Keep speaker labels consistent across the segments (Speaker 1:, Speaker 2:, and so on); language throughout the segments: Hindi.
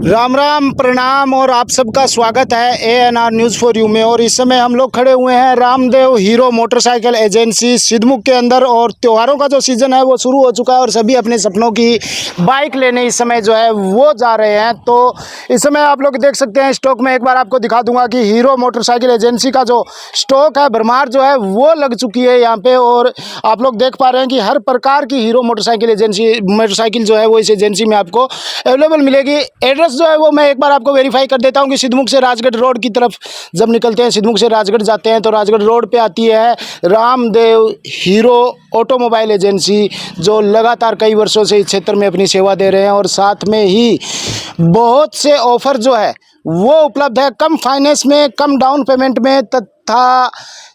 Speaker 1: राम राम प्रणाम और आप सबका स्वागत है ANR न्यूज़ फॉर यू में। और इस समय हम लोग खड़े हुए हैं Ramdev hero motorcycle agency Sidhmukh के अंदर। और त्योहारों का जो सीज़न है वो शुरू हो चुका है और सभी अपने सपनों की बाइक लेने इस समय जो है वो जा रहे हैं। तो इस समय आप लोग देख सकते हैं स्टॉक में एक बार आपको दिखा दूंगा कि हीरो मोटरसाइकिल एजेंसी का जो स्टॉक है भरमार जो है वो लग चुकी है यहाँ पे। और आप लोग देख पा रहे हैं कि हर प्रकार की हीरो मोटरसाइकिल जो है वो इस एजेंसी में आपको अवेलेबल मिलेगी। एड्रेस जो है वो मैं एक बार आपको वेरीफाई कर देता हूं कि सिद्धमुख से राजगढ़ रोड की तरफ जब निकलते हैं, सिद्धमुख से राजगढ़ जाते हैं तो राजगढ़ रोड पे आती है रामदेव हीरो ऑटोमोबाइल एजेंसी, जो लगातार कई वर्षों से इस क्षेत्र में अपनी सेवा दे रहे हैं। और साथ में ही बहुत से ऑफर जो है वो उपलब्ध है, कम फाइनेंस में, कम डाउन पेमेंट में तथा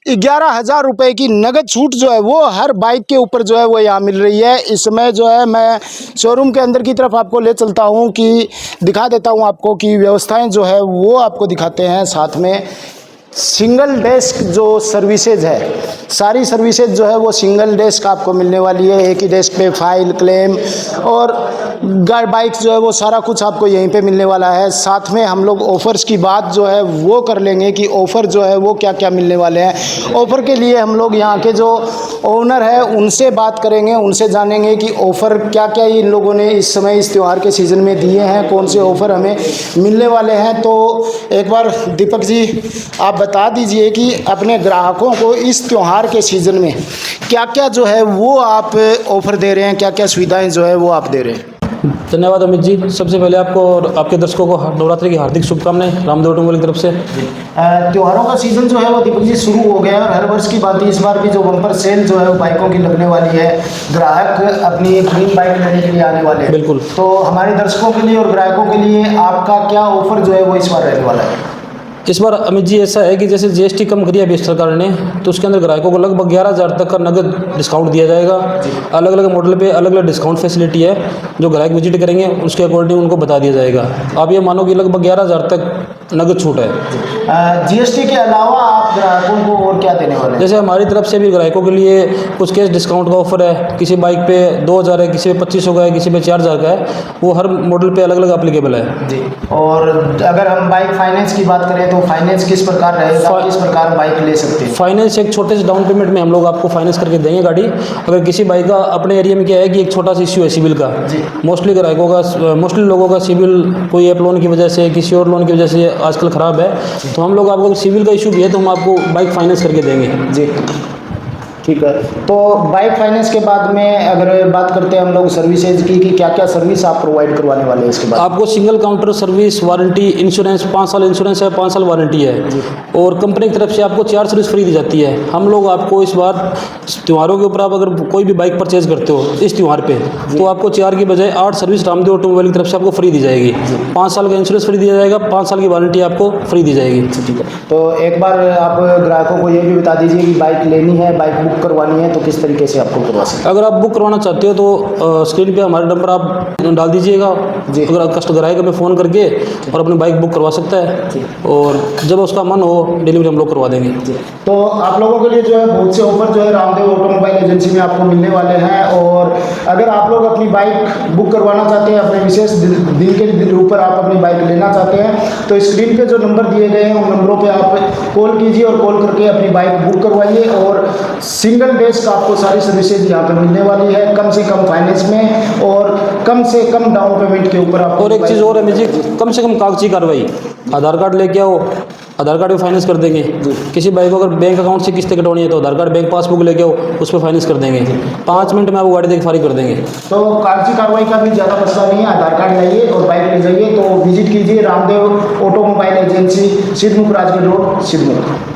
Speaker 1: 11,000 रुपये की नगद छूट जो है वो हर बाइक के ऊपर जो है वो यहाँ मिल रही है। इस समय जो है मैं शोरूम के अंदर की तरफ आपको ले चलता हूँ कि दिखा देता हूँ आपको कि व्यवस्थाएं जो है वो आपको दिखाते हैं। साथ में सिंगल डेस्क जो सर्विसेज है, सारी सर्विसेज जो है वो सिंगल डेस्क आपको मिलने वाली है। एक ही डेस्क पे फाइल, क्लेम और बाइक जो है वो सारा कुछ आपको यहीं पे मिलने वाला है। साथ में हम लोग ऑफ़र्स की बात जो है वो कर लेंगे कि ऑफ़र जो है वो क्या क्या मिलने वाले हैं। ऑफ़र के लिए हम लोग यहाँ के जो ओनर है उनसे बात करेंगे, उनसे जानेंगे कि ऑफ़र क्या क्या इन लोगों ने इस समय इस त्यौहार के सीज़न में दिए हैं, कौन से ऑफ़र हमें मिलने वाले हैं। तो एक बार दीपक जी आप बता दीजिए कि अपने ग्राहकों को इस त्यौहार के सीज़न में क्या क्या जो है वो आप ऑफ़र दे रहे हैं, क्या क्या सुविधाएं जो है वो आप दे रहे हैं।
Speaker 2: धन्यवाद अमित जी। सबसे पहले आपको और आपके दर्शकों को नवरात्रि की हार्दिक शुभकामनाएं रामदेव ऑटोमोबाइल की तरफ से।
Speaker 1: त्योहारों का सीज़न जो है वो दीपक जी शुरू हो गया है और हर वर्ष की बात इस बार भी जो बम्पर सेल जो है बाइकों की लगने वाली है। ग्राहक अपनी एक ड्रीम बाइक लेने के लिए आने वाले हैं।
Speaker 2: बिल्कुल।
Speaker 1: तो हमारे दर्शकों के लिए और ग्राहकों के लिए आपका क्या ऑफर जो है वो इस बार रहने वाला है।
Speaker 2: इस बार अमित जी ऐसा है कि जैसे GST कम करी है अभी सरकार ने, तो उसके अंदर ग्राहकों को लगभग 11,000 तक का नगद डिस्काउंट दिया जाएगा। अलग अलग मॉडल पे अलग अलग डिस्काउंट फैसिलिटी है, जो ग्राहक विजिट करेंगे उसके अकॉर्डिंग उनको बता दिया जाएगा। आप ये मानो कि लगभग 11,000 तक नगद छूट है।
Speaker 1: GST के अलावा आप ग्राहकों को और क्या देने वाले हैं।
Speaker 2: जैसे हमारी तरफ से भी ग्राहकों के लिए कुछ कैश डिस्काउंट का ऑफर है। किसी बाइक पे 2,000 है, किसी पे 2,500 का है, किसी पे 4,000 का है। वो हर मॉडल पे अलग अलग एप्लीकेबल है
Speaker 1: जी। और अगर हम बाइक फाइनेंस की बात करें तो फाइनेंस किस प्रकार रहेगा, किस प्रकार बाइक ले सकते हैं।
Speaker 2: फाइनेंस एक छोटे से डाउन पेमेंट में हम लोग आपको फाइनेंस करके देंगे गाड़ी। अगर किसी बाइक का अपने एरिया में क्या है कि एक छोटा सा इश्यू है सिविल का, मोस्टली ग्राहकों का, मोस्टली लोगों का सिविल कोई ऐप लोन की वजह से, किसी और लोन की वजह से आजकल ख़राब है, तो हम लोग आपको सिविल का इशू भी है तो हम आपको बाइक फाइनेंस करके देंगे
Speaker 1: जी। ठीक है। तो बाइक फाइनेंस के बाद में अगर बात करते हैं हम लोग सर्विसेज की कि क्या क्या सर्विस आप प्रोवाइड करवाने वाले हैं इसके बाद।
Speaker 2: आपको single counter service, warranty, insurance, 5 साल इंश्योरेंस है, 5 साल वारंटी है। और कंपनी की तरफ से आपको 4 सर्विस फ्री दी जाती है। हम लोग आपको इस बार त्योहारों के ऊपर आप अगर कोई भी बाइक परचेज करते हो इस त्यौहार पे, तो आपको 4 की बजाय 8 सर्विस रामदेव ऑटोमोबाइल की तरफ से आपको फ्री दी जाएगी। 5 साल का इंश्योरेंस फ्री दिया जाएगा, 5 साल की वारंटी आपको फ्री दी जाएगी।
Speaker 1: ठीक है। तो एक बार आप ग्राहकों को ये भी बता दीजिए कि बाइक लेनी है, बाइक बुक करवानी है तो किस तरीके से आपको करवा सकते हैं।
Speaker 2: अगर आप बुक करवाना चाहते हो तो स्क्रीन पे हमारा नंबर आप डाल दीजिएगा। अगर कस्टमर ग्राहक में फ़ोन करके और अपनी बाइक बुक करवा सकता है और जब उसका मन हो डिलीवरी हम लोग करवा देंगे।
Speaker 1: तो आप लोगों के लिए जो है बहुत से ऑफर जो है रामदेव ऑटोमोबाइल एजेंसी में आपको मिलने वाले हैं। और अगर आप लोग अपनी बाइक बुक करवाना चाहते हैं, अपने विशेष दिन के ऊपर आप अपनी बाइक लेना चाहते हैं तो स्क्रीन पे जो नंबर दिए गए हैं उन नंबरों पे आप कॉल कीजिए और कॉल करके अपनी बाइक बुक करवाइए। और सिंगल डेस्क आपको सारी सर्विसेज यहाँ पर मिलने वाली है, कम से कम फाइनेंस में और कम से कम डाउन पेमेंट के ऊपर आप।
Speaker 2: और एक चीज़ और है मुझे, कम से कम कागजी कार्रवाई, आधार कार्ड लेके आओ, आधार कार्ड पे फाइनेंस कर देंगे। किसी बाइक को अगर बैंक अकाउंट से किस्तें कटवानी है तो आधार कार्ड, बैंक पासबुक लेके आओ, उस पर फाइनेंस कर देंगे। 5 मिनट में आपको गाड़ी देख फारिग कर देंगे।
Speaker 1: तो कागजी कार्रवाई का भी ज़्यादा मसला नहीं है, आधार कार्ड लाइए और बाइक ले जाइए। तो विजिट कीजिए Ramdev automobile agency, Sidhmukh, Rajgarh road, Sidhmukh.